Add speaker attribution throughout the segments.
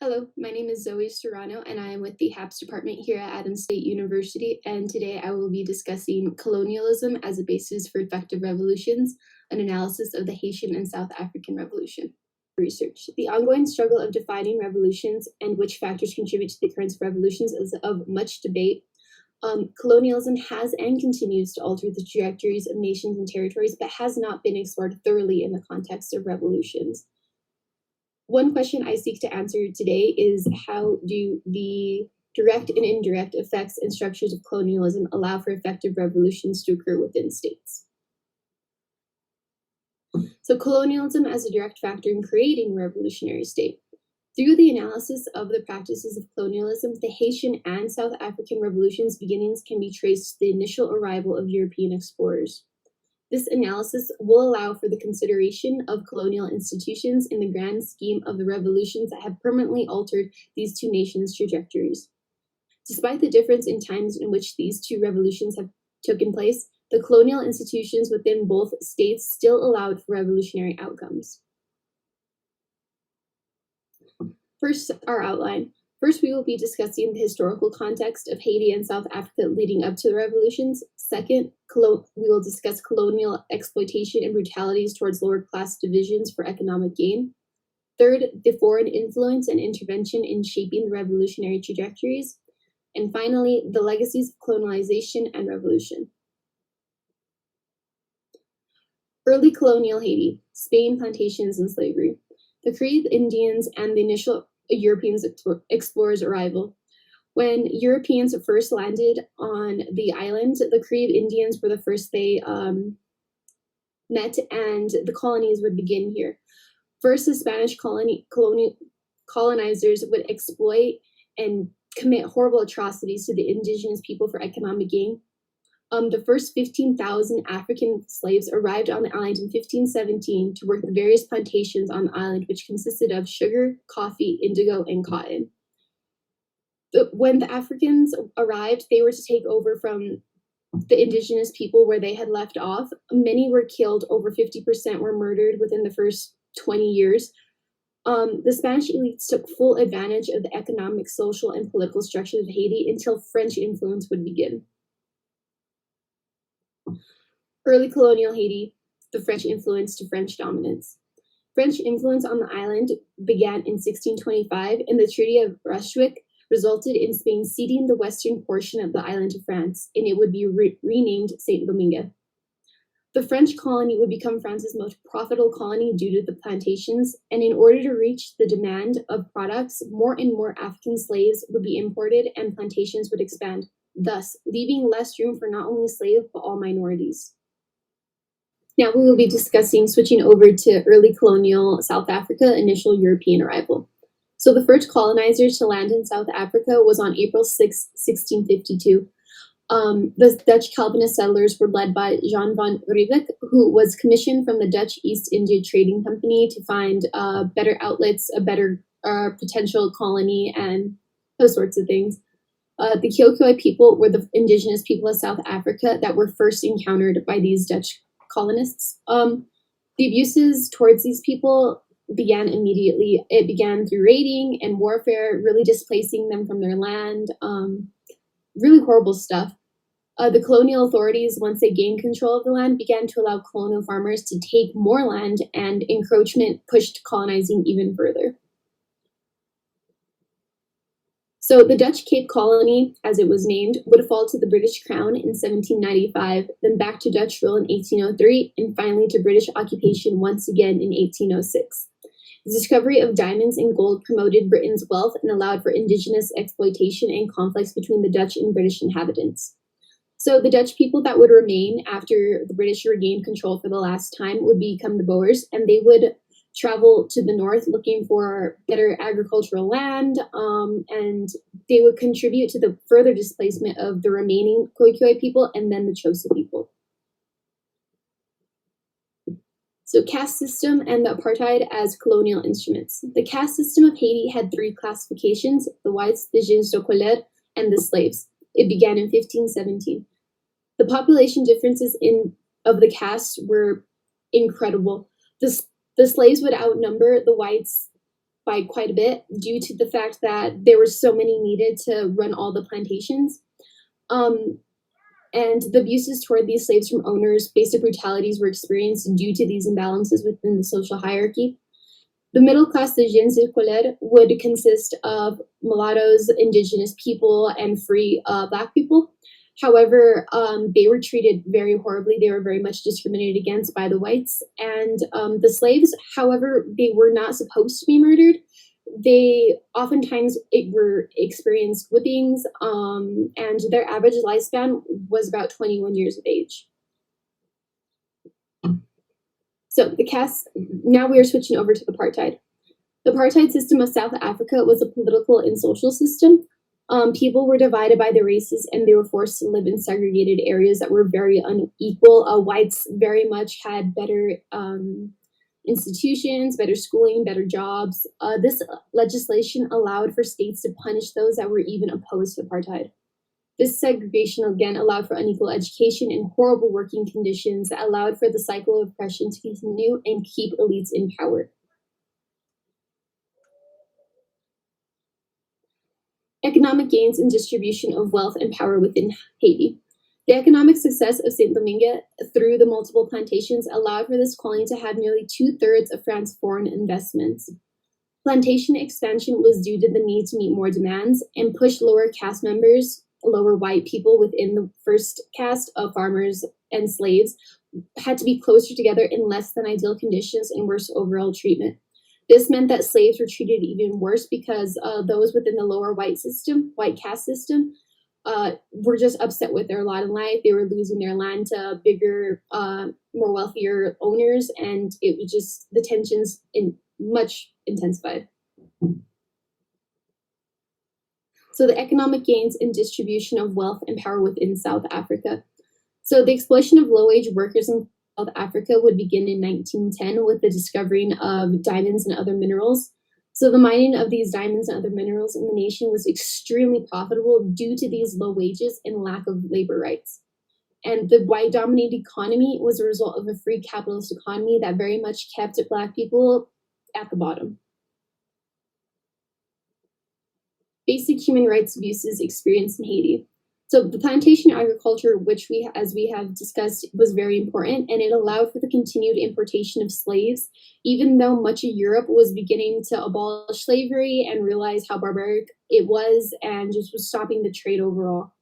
Speaker 1: Hello, my name is Zoe Serrano, and I am with the HAPS department here at Adams State University. And today I will be discussing colonialism as a basis for effective revolutions, an analysis of the Haitian and South African Revolution. Research. The ongoing struggle of defining revolutions and which factors contribute to the occurrence of revolutions is of much debate. Colonialism has and continues to alter the trajectories of nations and territories, but has not been explored thoroughly in the context of revolutions. One question I seek to answer today is, how do the direct and indirect effects and structures of colonialism allow for effective revolutions to occur within states? So colonialism as a direct factor in creating a revolutionary state. Through the analysis of the practices of colonialism, the Haitian and South African revolutions' beginnings can be traced to the initial arrival of European explorers. This analysis will allow for the consideration of colonial institutions in the grand scheme of the revolutions that have permanently altered these two nations' trajectories. Despite the difference in times in which these two revolutions have taken place, the colonial institutions within both states still allowed for revolutionary outcomes. First, our outline. First, we will be discussing the historical context of Haiti and South Africa leading up to the revolutions. Second, we will discuss colonial exploitation and brutalities towards lower-class divisions for economic gain. Third, the foreign influence and intervention in shaping the revolutionary trajectories. And finally, the legacies of colonialization and revolution. Early colonial Haiti, Spain, plantations, and slavery. The Creole Indians and the initial Europeans explorers' arrival. When Europeans first landed on the island, the Creole Indians were the first they met, and the colonies would begin here. First, the Spanish colonizers would exploit and commit horrible atrocities to the indigenous people for economic gain. The first 15,000 African slaves arrived on the island in 1517 to work the various plantations on the island, which consisted of sugar, coffee, indigo, and cotton. When the Africans arrived, they were to take over from the indigenous people where they had left off. Many were killed, over 50% were murdered within the first 20 years. The Spanish elites took full advantage of the economic, social, and political structure of Haiti until French influence would begin. Early colonial Haiti, the French influence to French dominance. French influence on the island began in 1625, and the Treaty of Ryswick resulted in Spain ceding the western portion of the island to France, and it would be renamed Saint Domingue. The French colony would become France's most profitable colony due to the plantations, and in order to reach the demand of products, more and more African slaves would be imported and plantations would expand, thus leaving less room for not only slaves but all minorities. Now we will be discussing switching over to early colonial South Africa, initial European arrival. So the first colonizers to land in South Africa was on April 6, 1652. The Dutch Calvinist settlers were led by Jan van Riebeeck, who was commissioned from the Dutch East India Trading Company to find better outlets, a better potential colony, and those sorts of things. The Khoikhoi people were the indigenous people of South Africa that were first encountered by these Dutch colonists. The abuses towards these people began immediately. It began through raiding and warfare, really displacing them from their land. Really horrible stuff. The colonial authorities, once they gained control of the land, began to allow colonial farmers to take more land, and encroachment pushed colonizing even further. So the Dutch Cape Colony, as it was named, would fall to the British Crown in 1795, then back to Dutch rule in 1803, and finally to British occupation once again in 1806. The discovery of diamonds and gold promoted Britain's wealth and allowed for indigenous exploitation and conflicts between the Dutch and British inhabitants. So the Dutch people that would remain after the British regained control for the last time would become the Boers, and they would travel to the north looking for better agricultural land, and they would contribute to the further displacement of the remaining Khoikhoi people and then the Xhosa people. So caste system and the apartheid as colonial instruments. The caste system of Haiti had three classifications: the whites, the gens de couleur, and the slaves. It began in 1517. The population differences of the castes were incredible. The slaves would outnumber the whites by quite a bit due to the fact that there were so many needed to run all the plantations. Um, and the abuses toward these slaves from owners, basic brutalities were experienced due to these imbalances within the social hierarchy. The middle class, the gens de couleur, would consist of mulattoes, indigenous people, and free Black people. However, they were treated very horribly. They were very much discriminated against by the whites. And the slaves, however, they were not supposed to be murdered. They oftentimes were experienced whippings, and their average lifespan was about 21 years of age. So the caste, now we are switching over to the apartheid. The apartheid system of South Africa was a political and social system. People were divided by their races and they were forced to live in segregated areas that were very unequal. Whites very much had better institutions, better schooling, better jobs. This legislation allowed for states to punish those that were even opposed to apartheid. This segregation again allowed for unequal education and horrible working conditions that allowed for the cycle of oppression to continue and keep elites in power. Economic gains and distribution of wealth and power within Haiti. The economic success of Saint Domingue through the multiple plantations allowed for this colony to have nearly 2/3 of France's foreign investments. Plantation expansion was due to the need to meet more demands and push lower caste members, lower white people within the first caste of farmers and slaves, had to be closer together in less than ideal conditions and worse overall treatment. This meant that slaves were treated even worse because those within the lower white caste system, were just upset with their lot in life. They were losing their land to bigger, more wealthier owners, and it was just the tensions much intensified. So the economic gains and distribution of wealth and power within South Africa. So the exploitation of low-wage workers in South Africa would begin in 1910 with the discovering of diamonds and other minerals. So the mining of these diamonds and other minerals in the nation was extremely profitable due to these low wages and lack of labor rights. And the white-dominated economy was a result of a free capitalist economy that very much kept Black people at the bottom. Basic human rights abuses experienced in Haiti. So the plantation agriculture, which as we have discussed, was very important, and it allowed for the continued importation of slaves, even though much of Europe was beginning to abolish slavery and realize how barbaric it was and just was stopping the trade overall.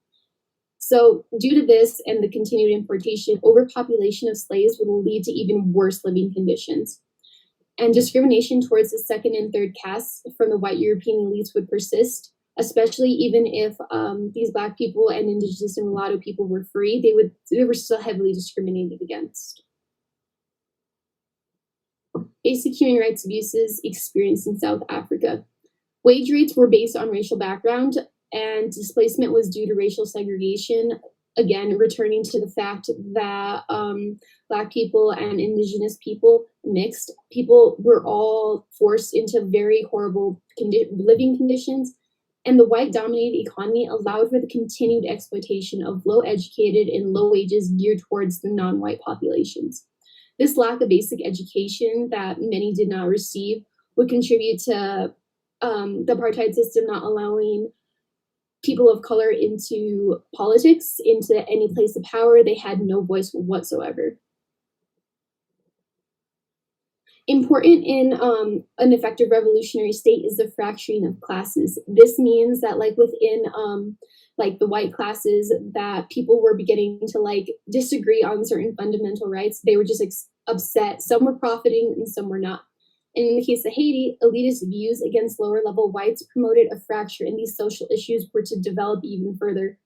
Speaker 1: So due to this and the continued importation, overpopulation of slaves would lead to even worse living conditions. And discrimination towards the second and third castes from the white European elites would persist, especially even if these Black people and indigenous and mulatto people were free, they were still heavily discriminated against. Basic human rights abuses experienced in South Africa. Wage rates were based on racial background, and displacement was due to racial segregation, again, returning to the fact that Black people and indigenous people, mixed people, were all forced into very horrible living conditions. And the white-dominated economy allowed for the continued exploitation of low-educated and low wages geared towards the non-white populations. This lack of basic education that many did not receive would contribute to the apartheid system not allowing people of color into politics, into any place of power. They had no voice whatsoever. Important in an effective revolutionary state is the fracturing of classes. This means that within the white classes, that people were beginning to disagree on certain fundamental rights. They were just upset. Some were profiting and some were not. And in the case of Haiti, elitist views against lower level whites promoted a fracture, and these social issues were to develop even further.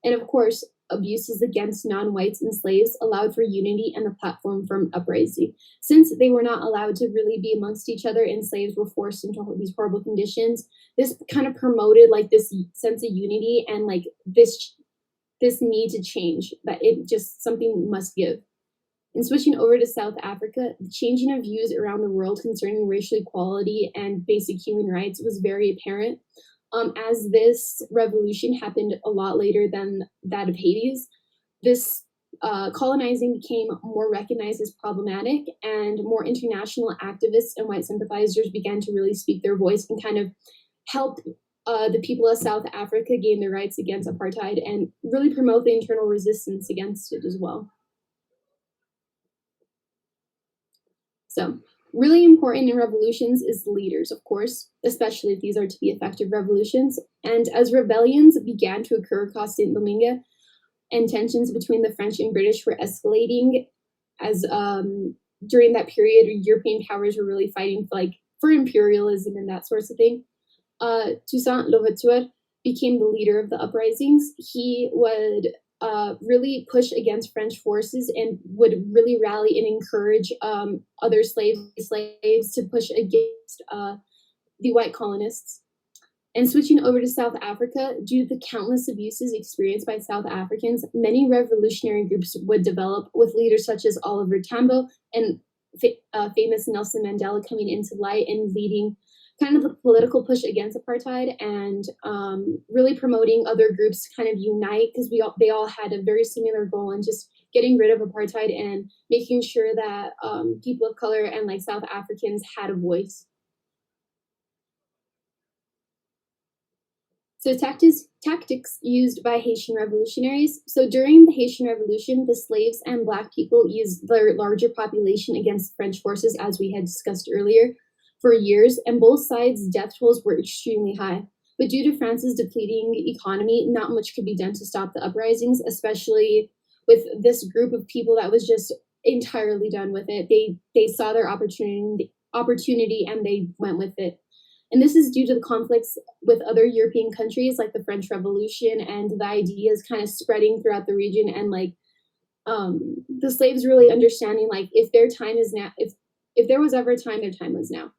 Speaker 1: And of course, abuses against non-whites and slaves allowed for unity and the platform for an uprising. Since they were not allowed to really be amongst each other and slaves were forced into these horrible conditions, this kind of promoted this sense of unity and this need to change, that it just something must give. And switching over to South Africa, the changing of views around the world concerning racial equality and basic human rights was very apparent. As this revolution happened a lot later than that of Haiti's, this colonizing became more recognized as problematic, and more international activists and white sympathizers began to really speak their voice and kind of help the people of South Africa gain their rights against apartheid and really promote the internal resistance against it as well. So, really important in revolutions is the leaders, of course, especially if these are to be effective revolutions. And as rebellions began to occur across Saint Domingue, and tensions between the French and British were escalating, as during that period, European powers were really fighting for imperialism and that sorts of thing. Toussaint Louverture became the leader of the uprisings. He would really push against French forces and would really rally and encourage other slaves to push against the white colonists. And switching over to South Africa, due to the countless abuses experienced by South Africans, many revolutionary groups would develop, with leaders such as Oliver Tambo and famous Nelson Mandela coming into light and leading kind of the political push against apartheid, and really promoting other groups to kind of unite, because they all had a very similar goal in just getting rid of apartheid and making sure that people of color and South Africans had a voice. So tactics used by Haitian revolutionaries. So during the Haitian Revolution, the slaves and Black people used their larger population against French forces, as we had discussed earlier, for years, and both sides' death tolls were extremely high. But due to France's depleting economy, not much could be done to stop the uprisings, especially with this group of people that was just entirely done with it. They saw their opportunity and they went with it. And this is due to the conflicts with other European countries, like the French Revolution, and the ideas kind of spreading throughout the region, and the slaves really understanding if their time is now, if there was ever a time, their time was now.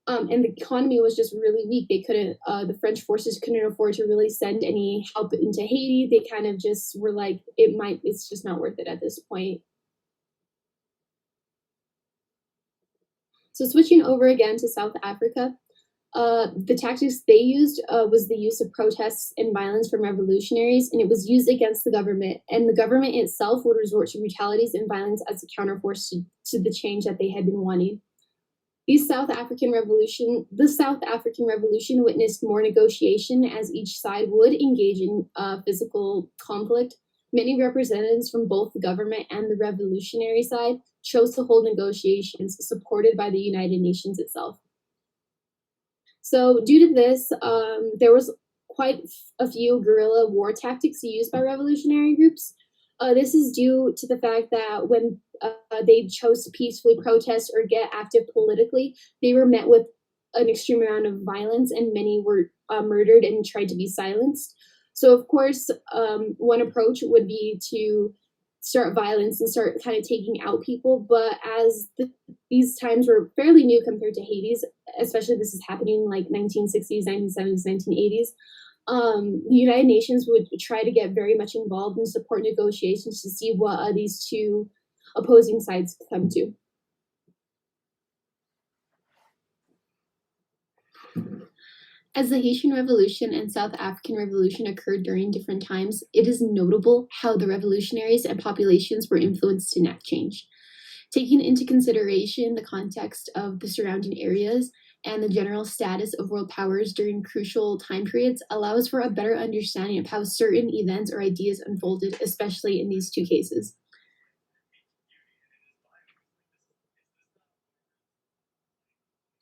Speaker 1: And the economy was just really weak. They couldn't, the French forces couldn't afford to really send any help into Haiti. They kind of just were it's just not worth it at this point. So switching over again to South Africa, the tactics they used was the use of protests and violence from revolutionaries, and it was used against the government. And the government itself would resort to brutalities and violence as a counterforce to the change that they had been wanting. The South African Revolution witnessed more negotiation, as each side would engage in physical conflict. Many representatives from both the government and the revolutionary side chose to hold negotiations, supported by the United Nations itself. So due to this, there was quite a few guerrilla war tactics used by revolutionary groups. This is due to the fact that when they chose to peacefully protest or get active politically, they were met with an extreme amount of violence, and many were murdered and tried to be silenced. So of course, one approach would be to start violence and start kind of taking out people. But as these times were fairly new compared to Haiti's, especially this is happening in 1960s, 1970s, 1980s, the United Nations would try to get very much involved and support negotiations to see what these two opposing sides come to. As the Haitian Revolution and South African Revolution occurred during different times, it is notable how the revolutionaries and populations were influenced to enact change. Taking into consideration the context of the surrounding areas and the general status of world powers during crucial time periods allows for a better understanding of how certain events or ideas unfolded, especially in these two cases.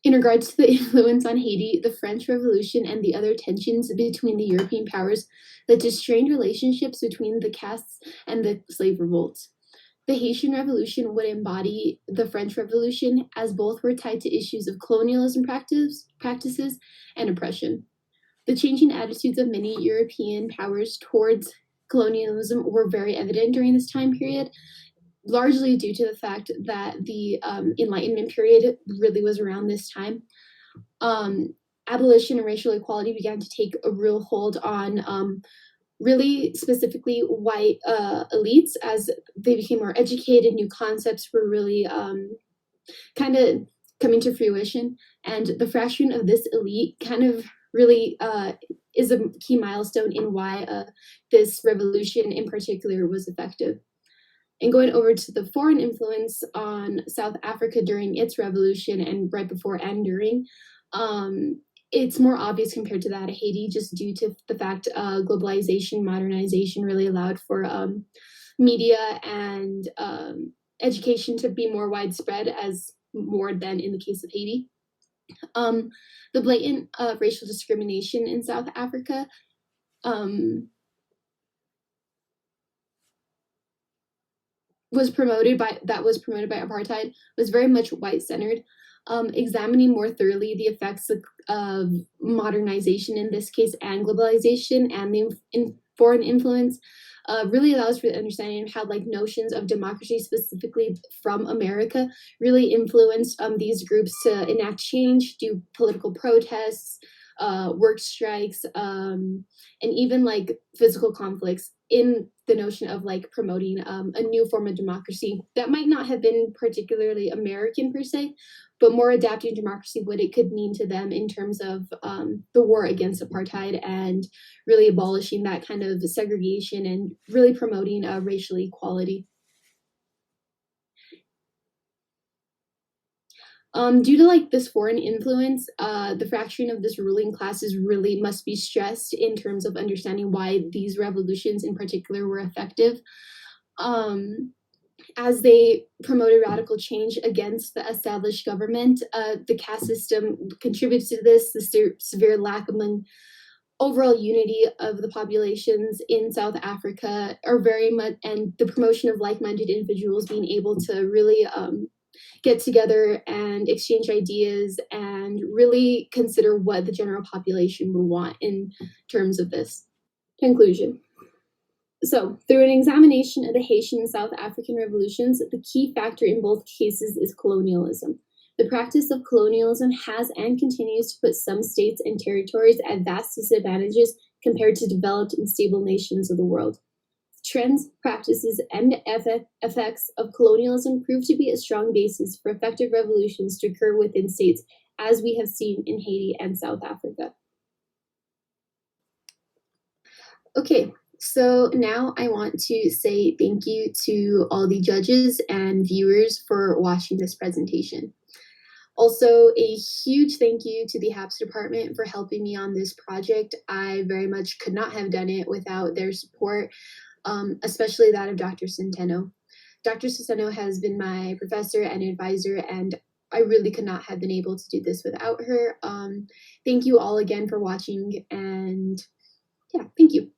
Speaker 1: In regards to the influence on Haiti, the French Revolution and the other tensions between the European powers led to strained relationships between the castes and the slave revolts. The Haitian Revolution would embody the French Revolution, as both were tied to issues of colonialism practices and oppression. The changing attitudes of many European powers towards colonialism were very evident during this time period, largely due to the fact that the Enlightenment period really was around this time. Abolition and racial equality began to take a real hold on really specifically white elites, as they became more educated. New concepts were really kind of coming to fruition, and the fraction of this elite kind of really is a key milestone in why this revolution in particular was effective. And going over to the foreign influence on South Africa during its revolution and right before and during, it's more obvious compared to that of Haiti, just due to the fact globalization, modernization really allowed for media and education to be more widespread, as more than in the case of Haiti. The blatant racial discrimination in South Africa was promoted by apartheid was very much white centered. Examining more thoroughly the effects of modernization in this case and globalization and the foreign influence really allows for the understanding of how like notions of democracy specifically from America really influenced these groups to enact change, do political protests, work strikes, and even like physical conflicts in the notion of like promoting a new form of democracy that might not have been particularly American per se, but more adapting democracy, what it could mean to them in terms of the war against apartheid and really abolishing that kind of segregation and really promoting racial equality. Due to like this foreign influence, the fracturing of this ruling classes really must be stressed in terms of understanding why these revolutions in particular were effective. As they promoted radical change against the established government, the caste system contributes to this, the severe lack among overall unity of the populations in South Africa are very much, and the promotion of like-minded individuals being able to really get together and exchange ideas and really consider what the general population will want in terms of this. Conclusion. So, through an examination of the Haitian and South African revolutions, the key factor in both cases is colonialism. The practice of colonialism has and continues to put some states and territories at vast disadvantages compared to developed and stable nations of the world. Trends, practices, and effects of colonialism prove to be a strong basis for effective revolutions to occur within states, as we have seen in Haiti and South Africa. Okay, so now I want to say thank you to all the judges and viewers for watching this presentation. Also, a huge thank you to the HAPS department for helping me on this project. I very much could not have done it without their support, especially that of Dr. Centeno. Dr. Centeno has been my professor and advisor, and I really could not have been able to do this without her. Thank you all again for watching, and yeah, thank you.